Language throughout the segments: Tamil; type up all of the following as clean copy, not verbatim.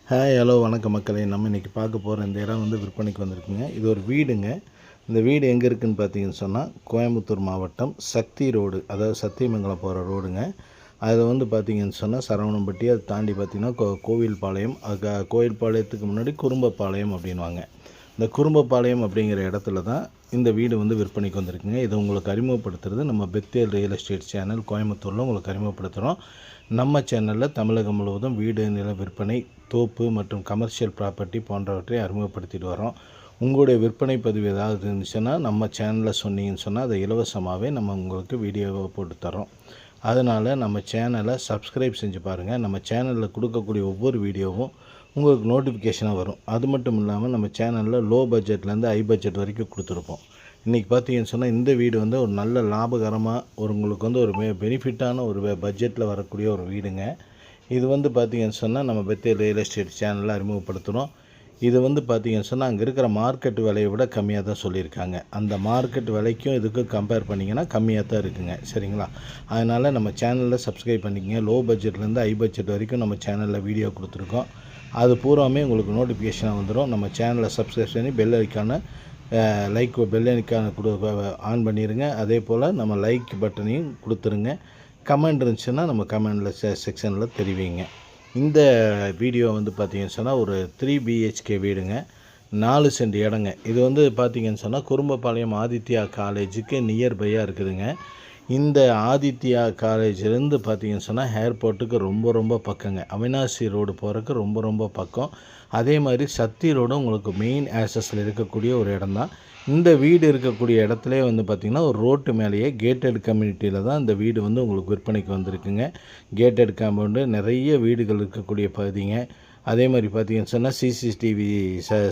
ஹாய் ஹலோ வணக்கம் மக்களே. நம்ம இன்றைக்கி பார்க்க போகிற இந்த இடம் வந்து விற்பனைக்கு வந்திருக்குங்க. இது ஒரு வீடுங்க. இந்த வீடு எங்கே இருக்குதுன்னு பார்த்தீங்கன்னு சொன்னால் கோயம்புத்தூர் மாவட்டம் சக்தி ரோடு, அதாவது சத்தியமங்கலம் போகிற ரோடுங்க. அதில் வந்து பார்த்திங்கன்னு சொன்னால் சரவணம்பட்டி, அதை தாண்டி பார்த்திங்கன்னா கோவில்பாளையம், கோவில்பாளையத்துக்கு முன்னாடி குறும்பப்பாளையம் அப்படின்வாங்க. இந்த குறும்பப்பாளையம் அப்படிங்கிற இடத்துல தான் இந்த வீடு வந்து விற்பனைக்கு வந்திருக்குங்க. இதை உங்களுக்கு அறிமுகப்படுத்துறது நம்ம பெத்தேல் ரியல் எஸ்டேட் சேனல் கோயம்புத்தூரில் உங்களுக்கு அறிமுகப்படுத்துகிறோம். நம்ம சேனலில் தமிழகம் முழுவதும் வீடு நில விற்பனை, தோப்பு மற்றும் கமர்ஷியல் ப்ராப்பர்ட்டி போன்றவற்றை அறிமுகப்படுத்திட்டு வரோம். உங்களுடைய விற்பனை பதிவு ஏதாவது இருந்துச்சுன்னா நம்ம சேனலில் சொன்னீங்கன்னு சொன்னால் அதை இலவசமாகவே நம்ம உங்களுக்கு வீடியோவை போட்டு தரோம். அதனால் நம்ம சேனலை சப்ஸ்கிரைப் செஞ்சு பாருங்கள். நம்ம சேனலில் கொடுக்கக்கூடிய ஒவ்வொரு வீடியோவும் உங்களுக்கு நோட்டிஃபிகேஷனாக வரும். அது மட்டும் இல்லாமல் நம்ம சேனலில் லோ பட்ஜெட்லேருந்து ஹை பட்ஜெட் வரைக்கும் கொடுத்துருப்போம். இன்றைக்கி பார்த்தீங்கன்னு சொன்னால் இந்த வீடு வந்து ஒரு நல்ல லாபகரமாக உங்களுக்கு வந்து ஒரு பெனிஃபிட்டான ஒரு பட்ஜெட்டில் வரக்கூடிய ஒரு வீடுங்க. இது வந்து பார்த்திங்கன்னு சொன்னால் நம்ம பெத்தேல் ரியல் எஸ்டேட் சேனலில் அறிமுகப்படுத்துகிறோம். இது வந்து பார்த்திங்கன்னு சொன்னால் அங்கே இருக்கிற மார்க்கெட் விலையை விட கம்மியாக தான் சொல்லியிருக்காங்க. அந்த மார்க்கெட் விலைக்கும் இதுக்கும் கம்பேர் பண்ணிங்கன்னா கம்மியாக தான் இருக்குங்க. சரிங்களா? அதனால் நம்ம சேனலில் சப்ஸ்கிரைப் பண்ணிக்கங்க. லோ பட்ஜெட்லேருந்து ஹை பட்ஜெட் வரைக்கும் நம்ம சேனலில் வீடியோ கொடுத்துருக்கோம். அது பூராமே உங்களுக்கு நோட்டிஃபிகேஷனாக வந்துடும். நம்ம சேனலை சப்ஸ்கிரைப் பண்ணி பெல் ஐக்கான பெல் ஐக்கான ஆன் பண்ணிடுங்க. அதே போல் நம்ம லைக் பட்டனையும் கொடுத்துருங்க. கமெண்ட் இருந்துச்சுன்னா நம்ம கமெண்டில் செக்ஷனில் தெரிவிங்க. இந்த வீடியோ வந்து பார்த்திங்கன்னு சொன்னால் ஒரு 3 BHK வீடுங்க, 4 சென்ட் இடங்க. இது வந்து பார்த்திங்கன்னு சொன்னால் குறும்பப்பாளையம் ஆதித்யா காலேஜுக்கு நியர்பையாக இருக்குதுங்க. இந்த ஆதித்யா காலேஜிலேருந்து பார்த்திங்கன்னு சொன்னால் ஏர்போர்ட்டுக்கு ரொம்ப பக்கங்க. அவினாசி ரோடு போகிறதுக்கு ரொம்ப பக்கம். அதே மாதிரி சக்தி ரோடும் உங்களுக்கு மெயின் ஆக்சஸில் இருக்கக்கூடிய ஒரு இடம் தான். இந்த வீடு இருக்கக்கூடிய இடத்துல வந்து பார்த்திங்கன்னா ஒரு ரோட்டு மேலேயே கேட்டட் கம்யூனிட்டியில் தான் இந்த வீடு வந்து உங்களுக்கு விற்பனைக்கு வந்திருக்குங்க. கேட்டட் காம்பவுண்டு, நிறைய வீடுகள் இருக்கக்கூடிய பகுதிங்க. அதே மாதிரி பார்த்திங்கன்னு சொன்னால் சிசிடிவி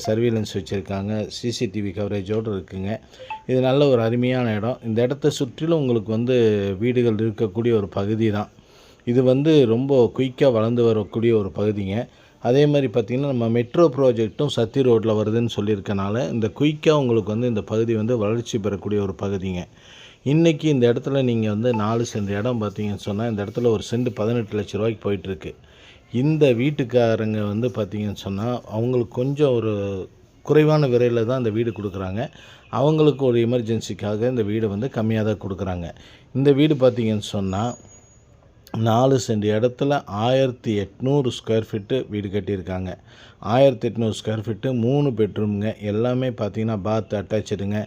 சர்வீலன்ஸ் வச்சுருக்காங்க. சிசிடிவி கவரேஜோடு இருக்குங்க. இது நல்ல ஒரு அருமையான இடம். இந்த இடத்த சுற்றிலும் உங்களுக்கு வந்து வீடுகள் இருக்கக்கூடிய ஒரு பகுதி தான். இது வந்து ரொம்ப குயிக்காக வளர்ந்து வரக்கூடிய ஒரு பகுதிங்க. அதே மாதிரி பார்த்திங்கன்னா நம்ம மெட்ரோ ப்ராஜெக்ட்டும் சத்தி ரோட்டில் வருதுன்னு சொல்லியிருக்கனால இந்த குயிக்காக உங்களுக்கு வந்து இந்த பகுதி வந்து வளர்ச்சி பெறக்கூடிய ஒரு பகுதிங்க. இன்றைக்கி இந்த இடத்துல நீங்கள் வந்து 4 சென்ட் இடம் பார்த்திங்கன்னு சொன்னால் இந்த இடத்துல ஒரு சென்ட் 18 லட்ச ரூபாய்க்கு போயிட்டுருக்கு. இந்த வீட்டுக்காரங்க வந்து பார்த்திங்கன்னு சொன்னால் அவங்களுக்கு கொஞ்சம் ஒரு குறைவான விலையில் தான் இந்த வீடு கொடுக்குறாங்க. அவங்களுக்கு ஒரு எமர்ஜென்சிக்காக இந்த வீடை வந்து கம்மியாக தான் கொடுக்குறாங்க. இந்த வீடு பார்த்திங்கன்னு சொன்னால் 4 சென்ட் இடத்துல 1800 ஸ்கொயர் ஃபீட்டு வீடு கட்டியிருக்காங்க. 1800 ஸ்கொயர் ஃபீட்டு, 3 பெட்ரூமுங்க. எல்லாமே பார்த்திங்கன்னா பாத் அட்டாச்சுடுங்க.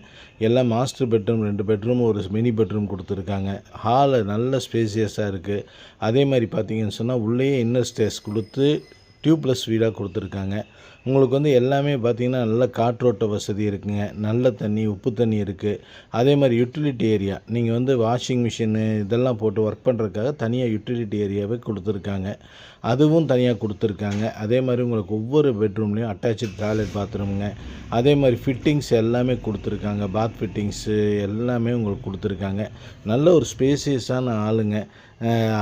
எல்லாம் மாஸ்டர் பெட்ரூம், 2 பெட்ரூம், ஒரு மினி பெட்ரூம் கொடுத்துருக்காங்க. ஹாலு நல்ல ஸ்பேசியஸாக இருக்குது. அதே மாதிரி பார்த்திங்கன்னு சொன்னால் உள்ளேயே இன்னர் ஸ்டேஸ் கொடுத்து டியூப்லெஸ் வீடாக கொடுத்துருக்காங்க. உங்களுக்கு வந்து எல்லாமே பார்த்திங்கன்னா நல்ல காற்றோட்ட வசதி இருக்குங்க. நல்ல தண்ணி, உப்பு தண்ணி இருக்குது. அதே மாதிரி யூட்டிலிட்டி ஏரியா, நீங்கள் வந்து வாஷிங் மிஷினு இதெல்லாம் போட்டு ஒர்க் பண்ணுறதுக்காக தனியாக யூட்டிலிட்டி ஏரியாவே கொடுத்துருக்காங்க. அதுவும் தனியாக கொடுத்துருக்காங்க. அதே மாதிரி உங்களுக்கு ஒவ்வொரு பெட்ரூம்லேயும் அட்டாச்சு டாய்லெட் பாத்ரூமுங்க. அதே மாதிரி ஃபிட்டிங்ஸ் எல்லாமே கொடுத்துருக்காங்க. பாத் ஃபிட்டிங்ஸு எல்லாமே உங்களுக்கு கொடுத்துருக்காங்க. நல்ல ஒரு ஸ்பேசியஸான ஆளுங்க.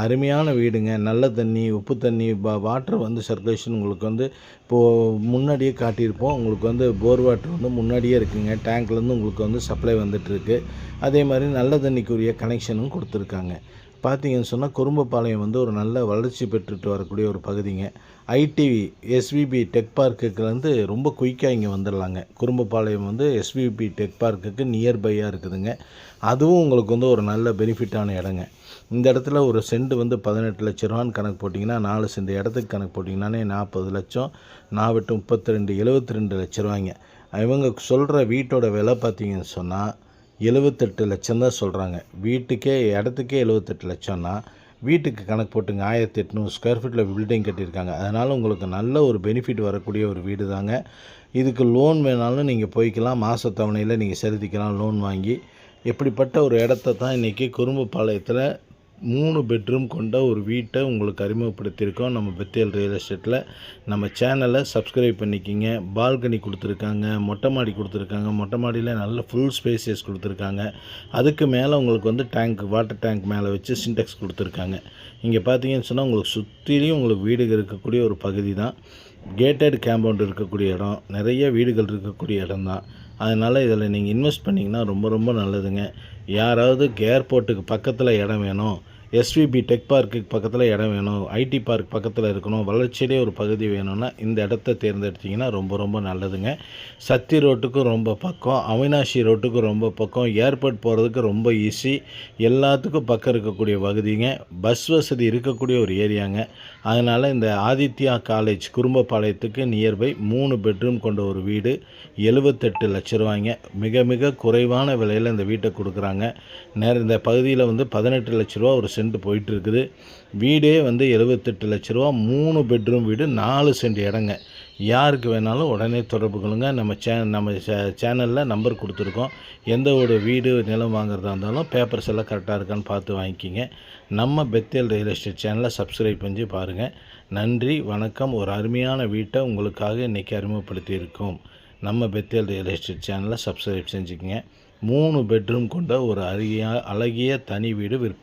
அருமையான வீடுங்க. நல்ல தண்ணி, உப்பு தண்ணி, வாட்டர் வந்து சர்க்குலேஷன் உங்களுக்கு வந்து இப்போது முன்னாடியே காட்டியிருப்போம். உங்களுக்கு வந்து போர் வாட்டர் வந்து முன்னாடியே இருக்குங்க. டேங்க்லேருந்து உங்களுக்கு வந்து சப்ளை வந்துட்டுருக்கு. அதே மாதிரி நல்ல தண்ணிக்குரிய கனெக்ஷனும் கொடுத்துருக்காங்க. பார்த்திங்கன்னு சொன்னால் குறும்பப்பாளையம் வந்து ஒரு நல்ல வளர்ச்சி பெற்றுட்டு வரக்கூடிய ஒரு பகுதிங்க. ஐடி எஸ்விபி டெக் பார்க்குக்கு ரொம்ப குயிக்காக இங்கே வந்துடலாங்க. குறும்பப்பாளையம் வந்து எஸ்விபி டெக் பார்க்குக்கு நியர்பையாக இருக்குதுங்க. அதுவும் உங்களுக்கு வந்து ஒரு நல்ல பெனிஃபிட்டான இடங்க. இந்த இடத்துல ஒரு சென்ட் வந்து 18 லட்ச ரூபான்னு கணக்கு போட்டிங்கன்னா 4 சென்ட் இடத்துக்கு கணக்கு போட்டிங்கன்னாலே 40 லட்சம், 32 72 லட்ச ரூபாய்ங்க. இவங்க சொல்கிற வீட்டோட விலை பார்த்திங்கன்னு சொன்னால் 78 லட்சம் தான் சொல்கிறாங்க. வீட்டுக்கே இடத்துக்கே 78 லட்சம்னா வீட்டுக்கு கணக்கு போட்டுங்க 1800 ஸ்கொயர் ஃபீட்டில் பில்டிங் கட்டியிருக்காங்க. அதனால் உங்களுக்கு நல்ல ஒரு பெனிஃபிட் வரக்கூடிய ஒரு வீடு தாங்க. இதுக்கு லோன் வேணாலும் நீங்கள் போய்க்கலாம். மாத தவணையில் நீங்கள் செலுத்திக்கலாம் லோன் வாங்கி. எப்படிப்பட்ட ஒரு இடத்த தான் இன்றைக்கி குறும்பப்பாளையத்தில் 3 பெட்ரூம் கொண்ட ஒரு வீட்டை உங்களுக்கு அறிமுகப்படுத்தியிருக்கோம் நம்ம பெத்தேல் ரியல் எஸ்டேட்டில். நம்ம சேனலை சப்ஸ்கிரைப் பண்ணிக்கிங்க. பால்கனி கொடுத்துருக்காங்க, மொட்டை மாடி கொடுத்துருக்காங்க. மொட்டை மாடியில் நல்ல ஃபுல் ஸ்பேசியஸ் கொடுத்துருக்காங்க. அதுக்கு மேலே உங்களுக்கு வந்து வாட்டர் டேங்க் மேலே வச்சு சின்டெக்ஸ் கொடுத்துருக்காங்க. இங்கே பார்த்தீங்கன்னு சொன்னால் உங்களுக்கு சுற்றிலையும் உங்களுக்கு வீடுகள் இருக்கக்கூடிய ஒரு பகுதி தான். கேட்டட் காம்பவுண்ட் இருக்கக்கூடிய இடம், நிறைய வீடுகள் இருக்கக்கூடிய இடம் தான். அதனால் இதில் நீங்கள் இன்வெஸ்ட் பண்ணிங்கன்னா ரொம்ப நல்லதுங்க. யாராவது ஏர்போர்ட்டுக்கு பக்கத்தில் இடம் வேணும், எஸ்விபி டெக் பார்க்குக்கு பக்கத்தில் இடம் வேணும், ஐடி பார்க் பக்கத்தில் இருக்கணும், வளர்ச்சியிலே ஒரு பகுதி வேணும்னா இந்த இடத்த தேர்ந்தெடுத்திங்கன்னா ரொம்ப ரொம்ப நல்லதுங்க. சத்தி ரோட்டுக்கும் ரொம்ப பக்கம், அவினாஷி ரோட்டுக்கும் ரொம்ப பக்கம், ஏர்போர்ட் போகிறதுக்கு ரொம்ப ஈஸி, எல்லாத்துக்கும் பக்கம் இருக்கக்கூடிய பகுதிங்க. பஸ் வசதி இருக்கக்கூடிய ஒரு ஏரியாங்க. அதனால் இந்த ஆதித்யா காலேஜ் குறும்பபாளையத்துக்கு நியர்பை 3 பெட்ரூம் கொண்ட ஒரு வீடு 78 லட்ச ரூபாய்ங்க. மிக மிக குறைவான விலையில் இந்த வீட்டை கொடுக்குறாங்க. இந்த பகுதியில் வந்து 18 லட்ச ரூபா ஒரு சென்ட் போயிட்டுருக்குது. வீடே வந்து 78 லட்ச ரூபா, 3 பெட்ரூம் வீடு, 4 சென்ட் இடங்க. யாருக்கு வேணாலும் உடனே தொடர்பு கொள்ளுங்க. நம்ம சேனலில் நம்பர் கொடுத்துருக்கோம். எந்த ஒரு வீடு நிலம் வாங்குறதா இருந்தாலும் பேப்பர்ஸ் எல்லாம் கரெக்டாக இருக்கான்னு பார்த்து வாங்கிக்கிங்க. நம்ம பெத்தேல் ரியல் எஸ்டேட் சேனலை சப்ஸ்கிரைப் பண்ணி பாருங்கள். நன்றி, வணக்கம். ஒரு அருமையான வீட்டை உங்களுக்காக இன்றைக்கி அறிமுகப்படுத்தியிருக்கோம். நம்ம பெத்தேல் ரியல் எஸ்டேட் சேனலை சப்ஸ்கிரைப் செஞ்சுக்கங்க. 3 பெட்ரூம் கொண்ட ஒரு அழகிய தனி வீடு விற்பனை.